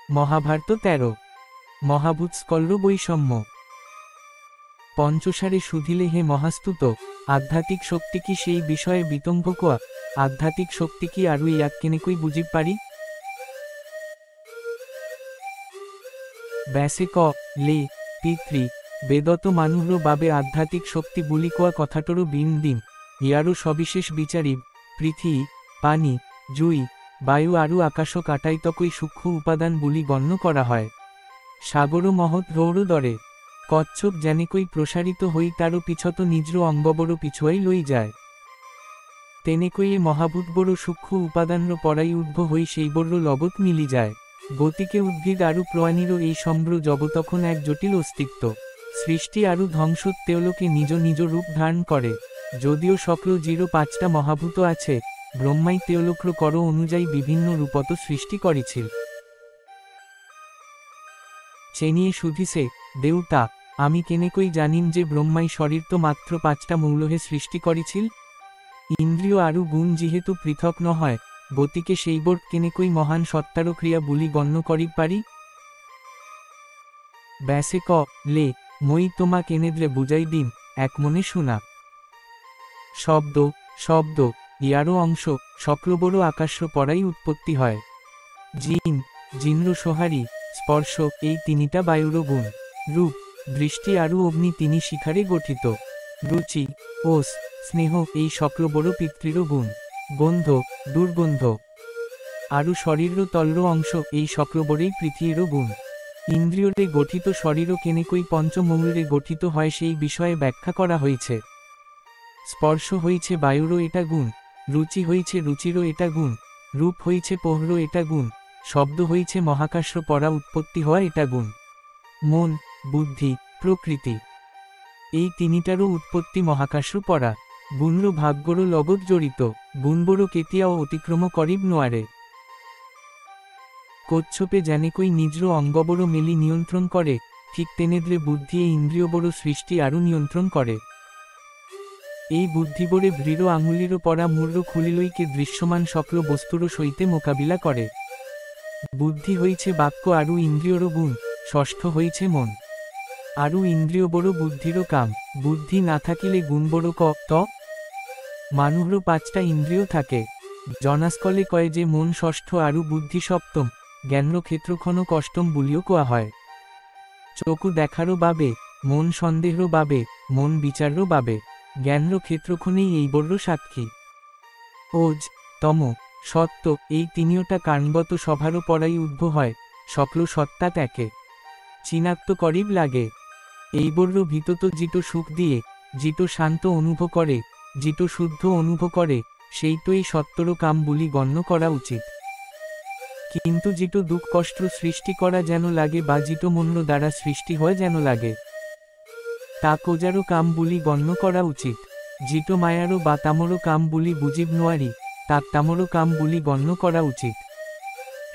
মহাভারত 13। মহাভূত স্কল্র বৈষম্য। পঞ্চসারে শুধিলে হে মহাস্তুত, আধ্যাত্মিক শক্তি কি সেই বিষয়ে বিতম্ভ কোয়া, আধ্যাত্মিক শক্তি কি আরু ইয়াক কেনেকৈ বুঝিব পারি। ব্যাসে ক লে পিতৃ বেদত মানুহর বাবে আধ্যাত্মিক শক্তি বুলি কোয়া কথাটরও বিন দিন, ইয়ারও সবিশেষ বিচারিব পৃথিবী, পানি, জুই, বায়ু আরু আকাশ কাটাইতকই সূক্ষ্ম উপাদান বুলি গণ্য করা হয়। সাগর মহৎ রৌর দরে কচ্ছপ যেনেকই প্রসারিত হই তারও পিছত নিজর অঙ্গবড় পিছুয়াই লই যায়, তেনেকই এ মহাভূত বড় সূক্ষ্ম উপাদানর পরাই উদ্ভ হই সেই বড় লগত মিলি যায়। গতিকে উদ্ভিদ আরু প্রাণীরও এই সম্ভ্র জগতখন এক জটিল অস্তিত্ব, সৃষ্টি আরু ধ্বংস তেওলোকে নিজ নিজ রূপ ধারণ করে। যদিও সকল জিরো 5টা মহাভূত আছে, ব্রহ্মাই তেওলোক্র কর অনুযায়ী বিভিন্ন রূপত সৃষ্টি করেছিল। চেনিয়ে শুধিছে দেউতা, আমি কেনেকই জানিম যে ব্রহ্মাই শরীর তো মাত্র 5টা মৌলহে সৃষ্টি করেছিল। ইন্দ্রিয় আরু গুণ যেহেতু পৃথক নহয়, গতিকে সেইবোর কেনেকই মহান সত্তার ক্রিয়া বুলি গণ্য করিব পারি। ব্যাসে ক লে মই তোমা কেনেদ্রে বুঝাই দিম, এক মনে শোনা। শব্দ শব্দ ইয়ারও অংশ, শক্রবড় আকাশ্য পরাই উৎপত্তি হয়। জিন জিন্দ্র সোহারি স্পর্শ এই তিনিটা বায়ুর গুণ। রূপ দৃষ্টি আরু অগ্নি তিনি শিখারে গঠিত। রুচি ওস স্নেহ এই শক্রবড় পিতৃর গুণ। গন্ধ দুর্গন্ধ আরু শরীর তল্র অংশ এই শক্রবড়েই পৃথিবীর গুণ। ইন্দ্রিয়রে গঠিত শরীরও কেনেকই পঞ্চমৌলরে গঠিত হয় সেই বিষয়ে ব্যাখ্যা করা হয়েছে। স্পর্শ হইছে বায়ুরও এটা গুণ, রুচি হইছে রুচিরও এটা গুণ, রূপ হইছে পোহর এটা গুণ, শব্দ হইছে মহাকাশ্য পরা উৎপত্তি হওয়া এটা গুণ। মন বুদ্ধি প্রকৃতি এই তিনিটারও উৎপত্তি মহাকাশ্য পরা। গুণর ভাগ্যরও লগত জড়িত, গুণবড় কেতিয়াও অতিক্রম করিব নোয়ারে। কচ্ছপে যেনেকই নিজর অঙ্গবড় মেলি নিয়ন্ত্রণ করে, ঠিক তেনেদ্রে বুদ্ধি এই ইন্দ্রিয়বড় সৃষ্টি আরও নিয়ন্ত্রণ করে। এই বুদ্ধিবরে দৃঢ় আঙুলিরও পরা মূর্র খুলিলইকে দৃশ্যমান সকল বস্তুর সহিতে মোকাবিলা করে। বুদ্ধি হইছে বাক্য আরু ইন্দ্রিয়র গুণ, ষষ্ঠ হইছে মন। আরু ইন্দ্রিয় বড় বুদ্ধিরও কাম, বুদ্ধি না থাকিলে গুণ বড় ক ত। মানুহর 5টা ইন্দ্রিয় থাকে, জনাস্কলে কয়ে যে মন ষষ্ঠ আরু বুদ্ধি সপ্তম, জ্ঞানর ক্ষেত্রক্ষণ কষ্টম বলিও কোয়া হয়। চকু দেখারও বাবে, মন সন্দেহর বাবে, মন বিচারও বাবে, জ্ঞানর ক্ষেত্রক্ষণেই এই বড় সাক্ষী। ওজ তম সত্য এই তিনিওটা কারণগত সভারও পরাই উদ্ভ হয়, সকল সত্তা ত্যাকে চিনাক্ত করিব লাগে। এই বড় ভিতত জিটো সুখ দিয়ে, জিটো শান্ত অনুভব করে, জিটো শুদ্ধ অনুভব করে, সেইটোই সত্তর কাম বুলি গণ্য করা উচিত। কিন্তু জিটো দুঃখ কষ্ট সৃষ্টি করা যেন লাগে বা জিটো মন্য দ্বারা সৃষ্টি হয় যেন লাগে, তা কোজারও কাম বুলি গণ্য করা উচিত। জিটো মায়ারও বা তামরও কাম বুলি বুঝিব নোয়ারি, তাক তামরও কাম বুলি গণ্য করা উচিত।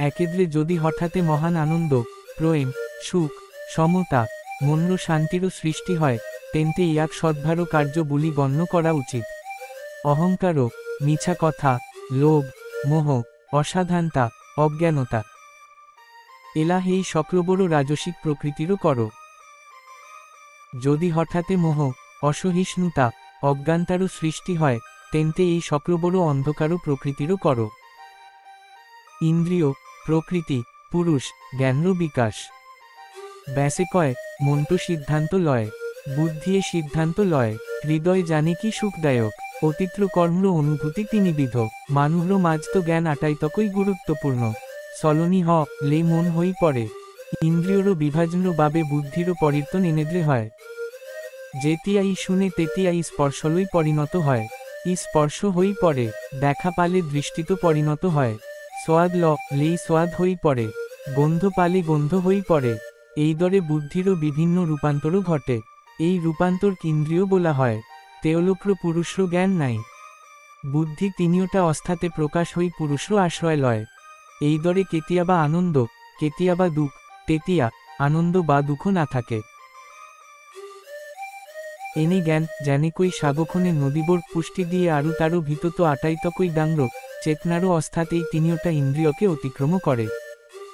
একেদ্রে যদি হঠাতে মহান আনন্দ, প্রেম, সুখ, সমতা, মন্য শান্তিরও সৃষ্টি হয়, তেনতে ইয়াক সদ্ভারও কার্য বুলি গণ্য করা উচিত। অহংকারও, মিছা কথা, লোভ, মোহ, অসাধানতা, অজ্ঞানতা এলা এই শক্রবড় রাজসিক প্রকৃতিরও করো। যদি হঠাতে মোহ, অসহিষ্ণুতা, অজ্ঞানতারও সৃষ্টি হয়, তেনতে এই শক্রবড় অন্ধকারও প্রকৃতিরও করো। ইন্দ্রিয় প্রকৃতি পুরুষ জ্ঞানর বিকাশ। ব্যাসে কয় মনটো সিদ্ধান্ত লয়, বুদ্ধিয়ে সিদ্ধান্ত লয়, হৃদয় জানে কি সুখদায়ক, অতীত্র কর্মর অনুভূতি তিনি বিধ, মানুহর মাঝ তো জ্ঞান আটাইতকই গুরুত্বপূর্ণ। সলনি হ লে মন হই পড়ে, ইন্দ্রিয়রও বিভাজনর বাবে বুদ্ধিরও পরিবর্তন এনেদ্রে হয়। যেতিয়াই শুনে তেতিয়াই স্পর্শলই পরিণত হয়, ই স্পর্শ হই পড়ে, দেখা পালে দৃষ্টিত পরিণত হয়। সোয়াদ লেই সোয়াদ হই পড়ে, গন্ধ পালে গন্ধ হই পড়ে। এই দরে বুদ্ধিরও বিভিন্ন রূপান্তরও ঘটে, এই রূপান্তর ইন্দ্রিয় বলা হয়। তেওলোক্র পুরুষর জ্ঞান নাই, বুদ্ধি তিনিওটা অস্থাতে প্রকাশ হই পুরুষর আশ্রয় লয়। এই দরে কেতিয়াবা আনন্দ, কেতিয়াবা দুঃখ, তেতিয়া আনন্দ বা দুঃখ না থাকে। এনে জ্ঞান যেনেকই সাগক্ষণে নদীবোর পুষ্টি দিয়ে আরু তারও ভিতত আটাইতকই ডাংর চেতনারও অস্থাতেই তিনিওটা ইন্দ্রিয়কে অতিক্রম করে।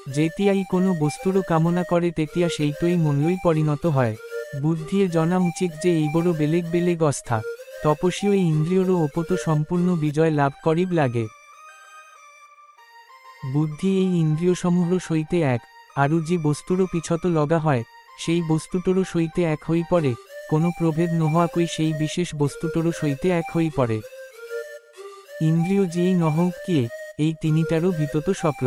যেতিয়াই কোনো বস্তুরও কামনা করে তেতিয়া সেইটই মূল্যই পরিণত হয়। বুদ্ধিয়ে জনা উচিত যে এই বড় বেলেগ বেলেগ অস্থা তপস্বীও ইন্দ্রিয়রও ওপত সম্পূর্ণ বিজয় লাভ করিব লাগে। বুদ্ধি এই ইন্দ্রিয়সমূহর সইতে এক, আরও যে বস্তুরও পিছত লগা হয় সেই বস্তুটোরও সইতে এক হই পড়ে, কোনো প্রভেদ নহোয়াকই সেই বিশেষ বস্তুটোরও সইতে এক হই পড়ে। ইন্দ্রিয় যেই নহক কিয়ে এই তিনিটারও ভিতত সকল।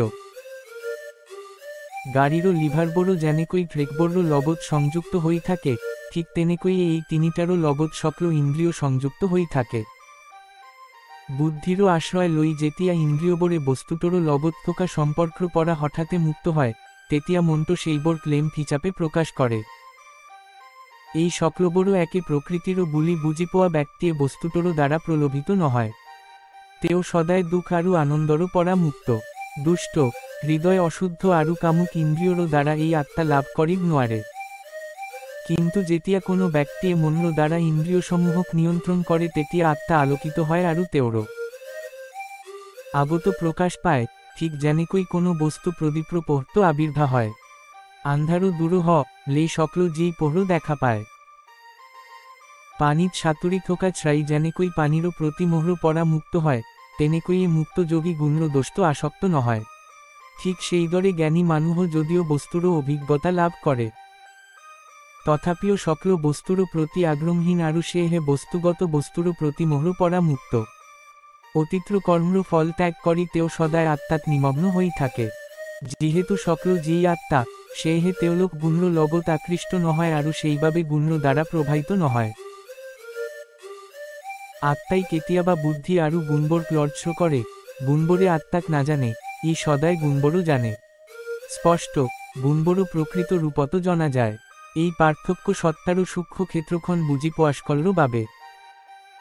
গাড়িরও লিভার বড় যেনেকই ব্রেকবড় লগত সংযুক্ত হই থাকে, ঠিক তেনেকই এই তিনিটারও লগত সকল ইন্দ্রিয় সংযুক্ত হই থাকে। বুদ্ধিরও আশ্রয় লই যেতিয়া ইন্দ্রিয়বরে বস্তুটোরও লগত থাকা সম্পর্ক পড়া হঠাতে মুক্ত হয়, তেতিয়া মনটো সেইবর ক্লেম হিচাপে প্রকাশ করে। এই সকলবড় একে প্রকৃতিরও বুলি বুঝি পোৱা ব্যক্তিয়ে বস্তুটোরও দ্বারা প্রলোভিত নহয়। তেও সদায় দুঃখ আরু আনন্দরও পড়া মুক্ত। দুষ্ট হৃদয় অশুদ্ধ আরু কামুক ইন্দ্রিয়রও দ্বারা এই আত্মা লাভ করিব নোয়ারে। কিন্তু যেতিয়া কোনো ব্যক্তিয়ে মনর দ্বারা ইন্দ্রিয়সমূহক নিয়ন্ত্রণ করে তেতিয়া আত্মা আলোকিত হয় আরু তেওর আগত প্রকাশ পায়, ঠিক যেনেকই কোনো বস্তু প্রদীপ্র পহ্ত আবির্ভাব হয়। আন্ধারও দূর হ লে সকল যেই পহর দেখা পায়। পানিত সাঁতুরি থোকা ছাই যেনেকই পানিরও প্রতি মোহর পড়া মুক্ত হয়, তেনেকই মুক্ত যোগী গুণ্র দোষ্ট আসক্ত নহয়। ঠিক সেই দরে জ্ঞানী মানুহ যদিও বস্তুরও অভিজ্ঞতা লাভ করে, তথাপিও সকল বস্তুরও প্রতি আগ্রহহীন আরু সে হে বস্তুগত বস্তুরও প্রতি মোহর পড়া মুক্ত। অতীত্র কর্মর ফল ত্যাগ করি তেও সদায় আত্মাত নিমগ্ন হই থাকে। যেহেতু সকল যেই আত্মা সে হে তেওলোক গুণ্র লগত আকৃষ্ট নহয় আরু সেইভাবে গুণ্র দ্বারা প্রবাহিত নহয়। আত্মাই কেতিয়াবা বুদ্ধি আরু গুণবর লর্জ করে, গুণবরে আত্মাক না জানে, ই সদায় গুণবরও জানে। স্পষ্ট গুণবরও প্রকৃত রূপত জনা যায়। এই পার্থক্য সত্তারও সূক্ষ্ম ক্ষেত্রক্ষণ বুঝি পোয়াসকল্য বাবে।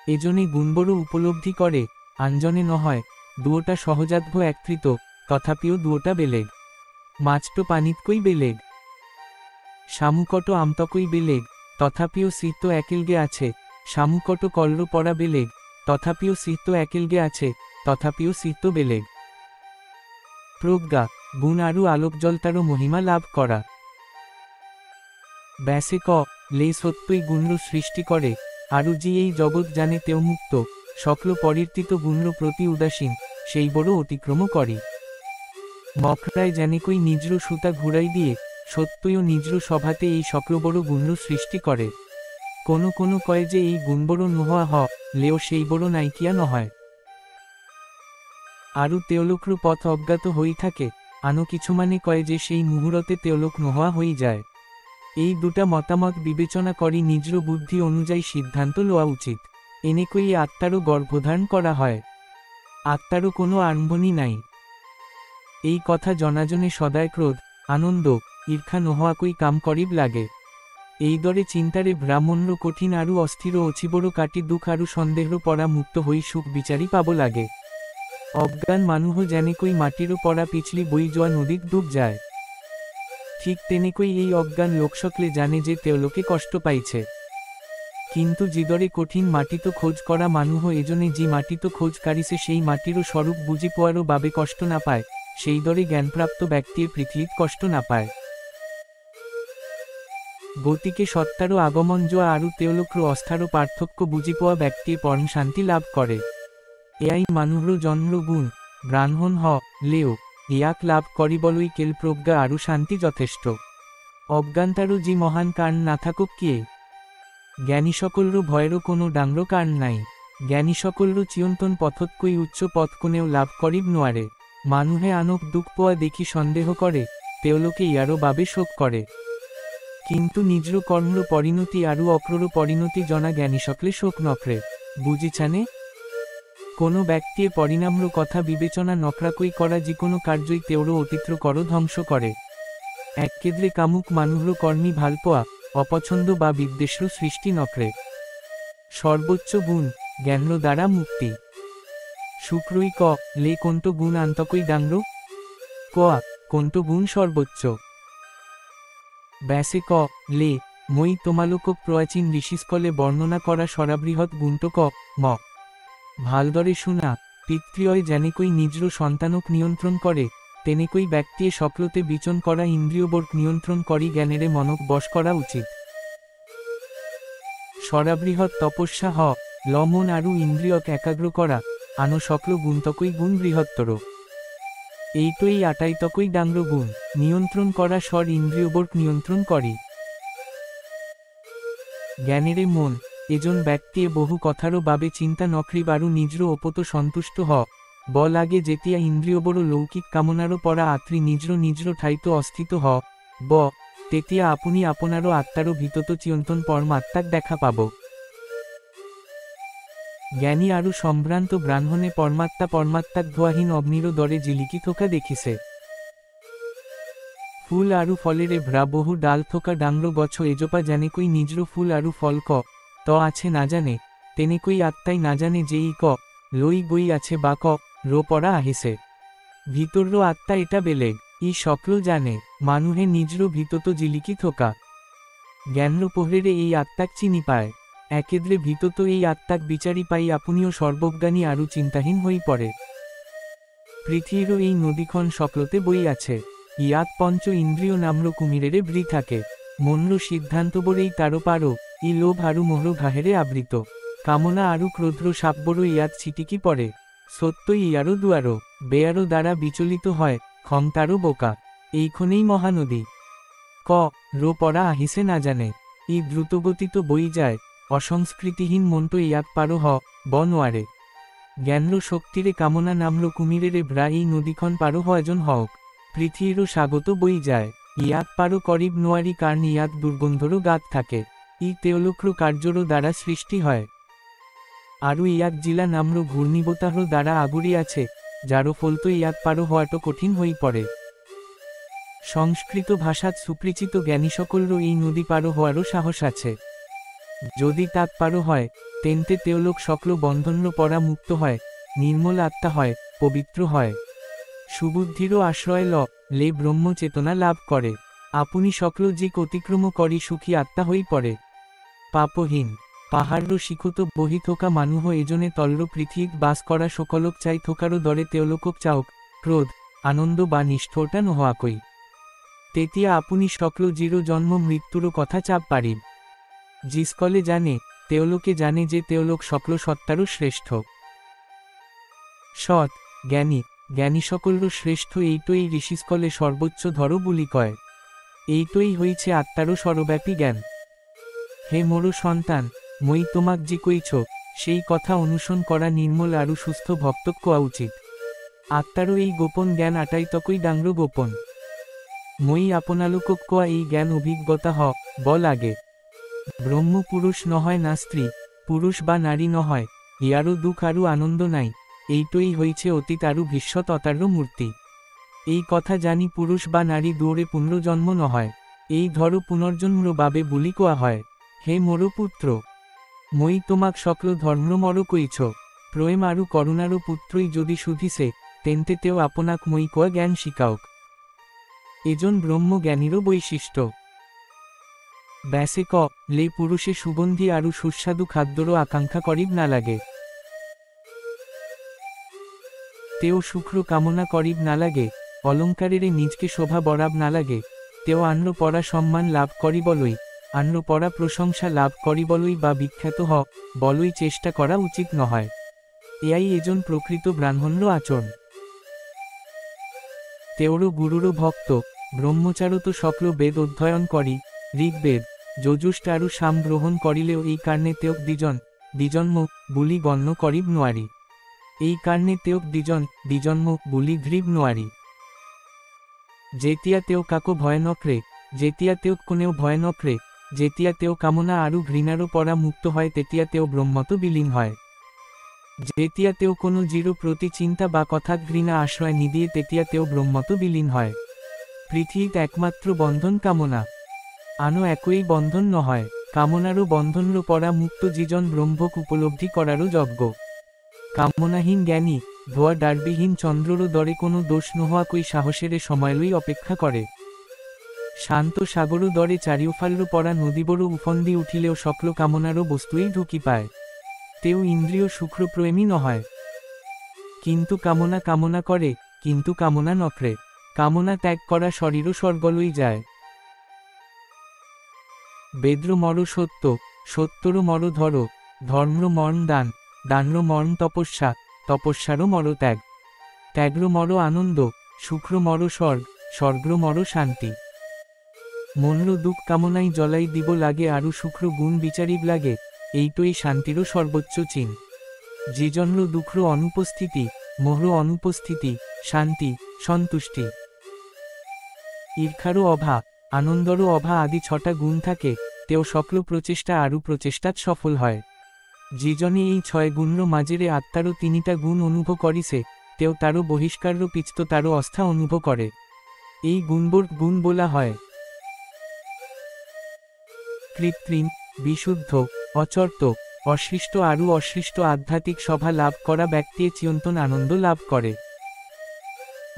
এজনে গুণবরও উপলব্ধি করে, আনজনে নহয়। দুয়োটা সহজাতভ একত্রিত, তথাপিও দুয়োটা বেলেগ। মাছটো পানিতকই বেলেগ, শামুকটো আমতকই বেলেগ, তথাপিও সিদ্ধ একেলগে আছে। শামুকটো কল্ল পড়া বেলেগ, তথাপিও সিদ্ধ একেলগে আছে, তথাপিও সিদ্ধ বেলেগ। প্রজ্ঞা গুণ আরু আলোকজলতারও মহিমা লাভ করা। ব্যাসে ক লে সত্যই গুণ্র সৃষ্টি করে, আরু যে এই জগৎ জানে তেও মুক্ত, সকল পরির্তিত গুণ্র প্রতি উদাসীন, সেই বড় অতিক্রম করি। মকরায় যেনেকই নিজর সুতা ঘুরাই দিয়ে, সত্যইও নিজর সভাতে এই সকল বড় গুণ্র সৃষ্টি করে। কোনো কোনো কয় যে এই গুণবড় নোহোয়া হ লেও সেই বড় নাইকিয়া নহয়। আরু তেওলোকর পথ অজ্ঞাত হই থাকে, আনো কিছু মানে কয় যে সেই মুহূর্তে তেওলোক নোহোয়া হই যায়। এই দুটা মতামত বিবেচনা করি নিজর বুদ্ধি অনুযায়ী সিদ্ধান্ত লওয়া উচিত। এনেকই আত্মারও গর্ভধারণ করা হয়। আত্মারও কোনো আরম্ভণী নাই। এই কথা জনাজনে সদায় ক্রোধ আনন্দ ঈর্ষা নোহোয়াকই কাম করিব লাগে। এই দরে চিন্তারে ব্রাহ্মণ্য কঠিন আরু অস্থির অচিবড় কাটি দুঃখ আরু সন্দেহর পড়া মুক্ত হই সুখ বিচারি পাব লাগে। অজ্ঞান মানুহ যেনেকই মাটিরও পড়া পিছলি বই যোৱা নদীত ডুব যায়, ঠিক তেনেকই এই অজ্ঞান লোকসকলে জানে যে তেওলোকে কষ্ট পাইছে। কিন্তু জিদরে কঠিন মাটিতো খোঁজ করা মানুহ এজনে যে মাটিতো খোঁজ কারিছে সেই মাটিরও স্বরূপ বুঝি পোয়ারও বাবে কষ্ট না পায়, সেই দরে জ্ঞানপ্রাপ্ত ব্যক্তির পৃথিবীত কষ্ট না পায়। গতিকে সত্তারও আগমন যোৱা আরু তেওলোকর অস্থারও পার্থক্য বুঝি পোৱা ব্যক্তির পরম শান্তি লাভ করে। এয়াই মানুহৰ জন্ম গুণ ব্রাহ্মণ হ লেও ইয়াক লাভ করিবলই কেল প্রজ্ঞা আরু শান্তি যথেষ্ট। অজ্ঞানতারও যে মহান কারণ না থাকুক কিয়ে, জ্ঞানী সকলরও ভয়েরও কোনো ডাংর কারণ নাই। জ্ঞানী সকলরও চিয়ন্তন পথতকই উচ্চ পথ কোনেও লাভ করিব নোয়ারে। মানুহে আনক দুঃখ পোয়া দেখি সন্দেহ করে, তেওলোকে ইয়ারও বাবে শোক করে। কিন্তু নিজর কর্মর পরিণতি আরু অক্রর পরিণতি জনা জ্ঞানী সকলে শোক নকরে। বুঝিছানে কোনো ব্যক্তির পরিণামর কথা বিবেচনা নকরাকই করা যে কোনো কার্যই তেওর অতীত্র কর ধ্বংস করে। এক কেদ্রে কামুক মানুহর কর্মী ভালপোয়া অপছন্দ বা বিদ্বেষর সৃষ্টি নকরে। সর্বোচ্চ গুণ জ্ঞানর দ্বারা মুক্তি। শুক্রই ক লে কোনটো গুণ আন্তকই ডাংর কোয়া কোনটো গুণ সর্বোচ্চ। ব্যাসে ক লে মই তোমালোকক প্রাচীন ঋষিসকলে বর্ণনা করা সরাবৃহৎ গুণটো ক ম ভালদরে শুনা। পিতৃয় যেনেকই নিজর সন্তানক নিয়ন্ত্রণ করে, তেনেকৈ ব্যক্তিয়ে সকলতে বিচন করা ইন্দ্রিয়বোধ নিয়ন্ত্রণ করি জ্ঞানেরে মনক বশ করা উচিত। সরাবৃহৎ তপস্যা হ লমন আরু ইন্দ্রিয়ক একাগ্র করা আনো সকল গুণতকই গুণ বৃহত্তর। এইটই আটাইতকই ডাংর গুণ নিয়ন্ত্রণ করা স্বর ইন্দ্রিয়বোধ নিয়ন্ত্রণ করি। জ্ঞানেরে মন এজন ব্যক্তিয়ে বহু কথারও বাবে চিন্তা নকরিব আরু নিজর ওপত সন্তুষ্ট হ ব লাগে যেতিয়া ইন্দ্রিয়বোধ লৌকিক কামনারও পরা আত্রি নিজর ঠাইতো অস্থিত হ ব তেতিয়া আপনি আপনারও আত্মারও ভিতত চিয়ন্তন পরমাত্মাক দেখা পাব। জ্ঞানী আরু সম্ভ্রান্ত ব্রাহ্মণে পরমাত্মাক ধোয়াহীন অগ্নিরও দরে জিলিকি থোকা দেখিছে। ফুল আরু ফলেরে ভ্রা বহু ডাল থোকা ডাংর গছ এজপা জানেকই নিজর ফুল আরু ফল ক ত আছে না জানে তেনেকই আত্মাই না জানে যে ই ক লই গই আছে বা ক রো পরা আহিছে। ভিতর্র আত্মা এটা বেলেগ ই সকল জানে মানুহে নিজর ভিতত জিলিকি থোকা। জ্ঞানর পোহরেরে এই আত্মাক চিনি পায় একেদ্রে ভিতত এই আত্মাক বিচারি পাই আপনিও সর্বজ্ঞানী আরু চিন্তাহীন হই পড়ে। পৃথিবীরও এই নদীখন সকলতে বই আছে ইয়াত পঞ্চ ইন্দ্রিয় নাম্র কুমিরেরে ভ্রি থাকে মনর সিদ্ধান্ত বরেই তারো পারো ই লোভ আরু মোহর ঘাহেরে আবৃত কামনা আরু ক্রোধ্র সাপবড় ইয়াত ছিটিকি পড়ে সত্য ইয়ারও দুয়ারো বেয়ারও দ্বারা বিচলিত হয় ক্ষম তারও বোকা এইখনেই মহানদী ক রো পড়া আহিসে না জানে ই দ্রুতগতিত বই যায় অসংস্কৃতিহীন মনটো ইয়াত পারো হ ব নোয়ারে জ্ঞানর শক্তিরে কামনা নামল কুমিরেরে ভ্রা এই নদীখন পারো হয়জন হক পৃথিবীরও স্বাগত বই যায় ইয়াত পারো করিব নোয়ারি কারণ ইয়াত দুর্গন্ধরও গাত থাকে ই তেওলক্র কার্যরও দ্বারা সৃষ্টি হয় আরু ইয়াত জিলা নামর ঘূর্ণিবতাহর দ্বারা আগুরি আছে যারও ফলতো ইয়াত পারো হওয়াটো কঠিন হই পড়ে। সংস্কৃত ভাষাত সুপরিচিত জ্ঞানী সকলরও এই নদী পারো হওয়ারও সাহস আছে। যদি তাক পারো হয় তেনতে তেওলোক সকল বন্ধন্র পরা মুক্ত হয় নির্মল আত্মা হয় পবিত্র হয় সুবুদ্ধিরও আশ্রয় লে ব্রহ্ম চেতনা লাভ করে আপনি সকল জিক অতিক্রম করি সুখী আত্মা হই পড়ে। পাপহীন পাহাড়র শিখত বহি থোকা মানুহ এজনে তল্র পৃথিবীত বাস করা সকলক চাই থোকারও দরে তেওলোকক চাওক ক্রোধ আনন্দ বা নিষ্ঠোরটা নহোয়াকই তেতিয়া আপনি সকল জিরো জন্ম মৃত্যুরও কথা চাপ পারিব। জিসকলে জানে তেওলোকে জানে যে তেওলোক সকল সত্তারও শ্রেষ্ঠ। সৎ জ্ঞানী সকলরও শ্রেষ্ঠ এইটই ঋষিসকলে সর্বোচ্চ ধরো বুলি কয় এইটই হইছে আত্মারও সর্বব্যাপী জ্ঞান। হে মোর সন্তান মই তোমাক জি কইছ সেই কথা অনুসরণ করা নির্মল আরু সুস্থ ভক্তক কোয়া উচিত। আত্মারও এই গোপন জ্ঞান আটাইতকই ডাংর গোপন মই আপনালোকক কোয়া এই জ্ঞান অভিজ্ঞতা হ ব লাগে। ব্রহ্ম পুরুষ নহয় না স্ত্রী পুরুষ বা নারী নহয় ইয়ারও দুঃখ আরু আনন্দ নাই এইটই হইছে অতীত আরু ভবিষ্যৎ অতার্য মূর্তি। এই কথা জানি পুরুষ বা নারী দৌড়ে পুনর্জন্ম নহয় এই ধরো পুনর্জন্ম বাবে বুলি কোয়া হয়। হে মোর পুত্র মই তোমাক সকল ধর্মমর কইছ প্রেম আরু করুণারও পুত্রই যদি শুধিছে তেনতে তেও আপনাক মই কোয়া জ্ঞান শিকাওক এজন ব্রহ্মজ্ঞানীরও বৈশিষ্ট্য। ব্যাসে ক লে পুরুষে সুগন্ধি আরু সুস্বাদু খাদ্যরও আকাঙ্ক্ষা করিব না লাগে তেও শুক্র কামনা করিব না লাগে অলঙ্কারেরে নিজকে শোভা বরাব না লাগে তেও আন্র পরা সম্মান লাভ করিবলই আন্র পরা প্রশংসা লাভ করিবলই বা বিখ্যাত হ বলই চেষ্টা করা উচিত নহয় এয়াই এজন প্রকৃত ব্রাহ্মণ্য আচরণ। তেওরও গুরুরও ভক্ত ব্রহ্মচারও তো সকল বেদ অধ্যয়ন করি ঋগ্বেদ যজুষ্ট আরু সাম গ্রহণ করিলেও এই কারণে তেওক দ্বিজন্ম বুলি গণ্য করিব নোয়ারি এই কারণে তেওক দ্বিজন্ম বুলি ঘ্রিব নোয়ারি। যেতিয়া তেও কাকো ভয় নকরে যেতিয়া তেওক কোনেও ভয় নকরে যেতিয়া তেও কামনা আরু ঘৃণারও পরা মুক্ত হয় তেতিয়া তেও ব্রহ্মত বিলীন হয়। যেতিয়া তেও কোনো জিরো প্রতি চিন্তা বা কথা ঘৃণা আশ্রয় নিদিয়ে তেতিয়া তেও ব্রহ্মত বিলীন হয়। পৃথিবীত একমাত্র বন্ধন কামনা আনো একই বন্ধন নহয় কামনারও বন্ধনর পরা মুক্ত জীজন ব্রহ্মক উপলব্ধি করারও যজ্ঞ। কামনাহীন জ্ঞানী ধোয়া ডারবিহীন চন্দ্ররও দরে কোনো দোষ নহোয়াকই সাহসেরে সময়লই অপেক্ষা করে। শান্ত সাগরও দরে চারিওফাল্য পরা নদীবড় উফন্দি উঠিলেও সকল কামনারও বস্তুই ঢুকি পায় তেও ইন্দ্রিয় শুক্রপ্রেমী নহয় কিন্তু কামনা করে কিন্তু কামনা নকরে কামনা ত্যাগ করা শরীরও স্বর্গলই যায়। বেদ্র মর সত্য, সত্যর মর ধর, ধর্ম্র মর্ম দান, দান্র মর্ম তপস্যা, তপস্যারও মর ত্যাগ, ত্যাগ্র মর আনন্দ, শুক্র মর স্বর্গ, স্বর্গ্র মর শান্তি। মনর দুঃখ কামনাই জলাই দিব লাগে আরু শুক্র গুণ বিচারিব লাগে, এইটোই শান্তিরও সর্বোচ্চ চিন। জীজন্র দুঃখ্র অনুপস্থিতি, মোহর অনুপস্থিতি, শান্তি, সন্তুষ্টি। ঈর্ষারও অভা, আনন্দরও অভা আদি 6টা গুণ থাকে, তেও সকল প্রচেষ্টা আরু প্রচেষ্টাত সফল হয়। যিজনে এই 6 গুণর মাঝেরে আত্মারও 3টা গুণ অনুভব করিছে, তেও তারও বহিষ্কার্য পিছত তারও অস্থা অনুভব করে। এই গুণবোর গুণ বলা হয় কৃত্রিম, বিশুদ্ধ, অচর্ত, অসৃষ্ট আরু অসৃষ্ট আধ্যাত্মিক সভা লাভ করা ব্যক্তি চিয়ন্তন আনন্দ লাভ করে।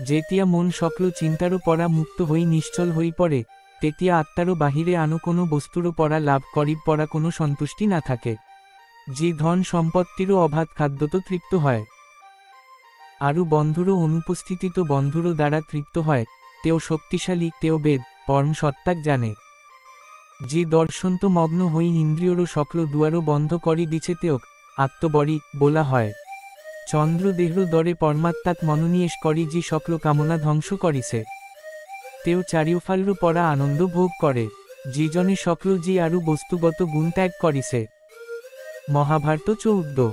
যেতিয়া মন সকল চিন্তারও পরা মুক্ত হই নিশ্চল হই পড়ে, তেতিয়া আত্মারও বাহিরে আনো কোনো বস্তুরও পরা লাভ করিব পরা কোনো সন্তুষ্টি না থাকে। যে ধন সম্পত্তিরও অবাধ খাদ্যত তৃপ্ত হয়, আরু বন্ধুরও অনুপস্থিতিত বন্ধুরও দ্বারা তৃপ্ত হয়, তেও শক্তিশালী, তেও বেদ পরম সত্তাক জানে। যে দর্শন্ত মগ্ন হই ইন্দ্রিয়রও সকল দুয়ারও বন্ধ করি দিছে তেওক আত্মবরী বলা হয়। চন্দ্র দেহর দরে পরমাত্মাত মনোনিবেশ করি যে সকল কামনা ধ্বংস করিছে, তেও চারিওফালর পরা আনন্দ ভোগ করে। যিজনে সকল যে আরু বস্তুগত গুণ ত্যাগ করিছে। মহাভারত 14।